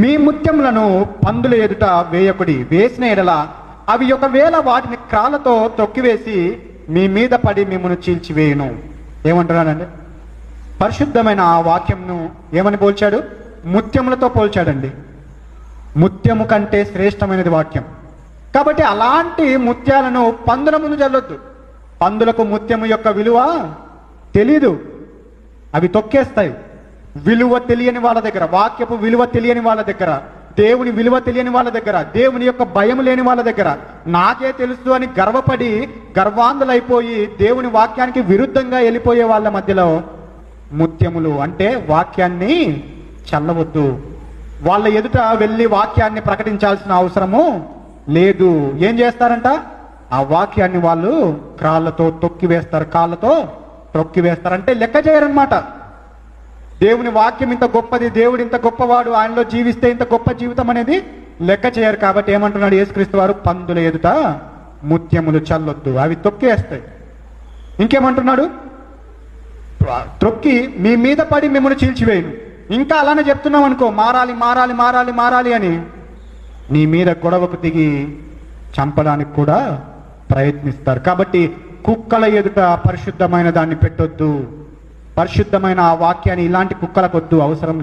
మీ ముత్యములను పందుల ఎదుట వేయకుడి, వేసిన ఎడల అవి ఒకవేళ వాటిని క్రాలతో తొక్కివేసి మీ మీద పడి మిమ్మల్ని చీల్చివేయును. ఏమంటున్నాడండి? పరిశుద్ధమైన ఆ వాక్యంను ఏమని పోల్చాడు? ముత్యములతో పోల్చాడండి. ముత్యము కంటే శ్రేష్టమైనది వాక్యం. కాబట్టి అలాంటి ముత్యాలను పందుల ముందు చల్లొద్దు. పందులకు ముత్యము యొక్క విలువ తెలీదు, అవి తొక్కేస్తాయి. విలువ తెలియని వాళ్ళ దగ్గర, వాక్యపు విలువ తెలియని వాళ్ళ దగ్గర, దేవుని విలువ తెలియని వాళ్ళ దగ్గర, దేవుని యొక్క భయం లేని వాళ్ళ దగ్గర నాకే తెలుసు అని గర్వపడి గర్వాంధులైపోయి దేవుని వాక్యానికి విరుద్ధంగా వెళ్ళిపోయే వాళ్ళ మధ్యలో ముత్యములు అంటే వాక్యాన్ని చల్లవద్దు. వాళ్ళ ఎదుట వెళ్ళి వాక్యాన్ని ప్రకటించాల్సిన అవసరము లేదు. ఏం చేస్తారంట? ఆ వాక్యాన్ని వాళ్ళు కాళ్ళతో తొక్కివేస్తారు, కాళ్ళతో తొక్కివేస్తారు. అంటే లెక్క చేయరనమాట. దేవుని వాక్యం ఇంత గొప్పది, దేవుడు ఇంత గొప్పవాడు, ఆయనలో జీవిస్తే ఇంత గొప్ప జీవితం అనేది లెక్క చేయరు. కాబట్టి ఏమంటున్నాడు యేసుక్రీస్తు వారు? పందుల ఎదుట ముత్యములు చల్లొద్దు, అవి తొక్కేస్తాయి. ఇంకేమంటున్నాడు? త్రొక్కి మీ మీద పడి మిమ్మల్ని చీల్చివేయను. ఇంకా అలానే చెప్తున్నాం అనుకో, మారాలి మారాలి మారాలి మారాలి అని, నీ మీద గొడవకు దిగి చంపడానికి కూడా ప్రయత్నిస్తారు. కాబట్టి కుక్కల ఎదుట పరిశుద్ధమైన దాన్ని పెట్టొద్దు. పరిశుద్ధమైన ఆ వాక్యాన్ని ఇలాంటి కుక్కలకు వద్దు, అవసరం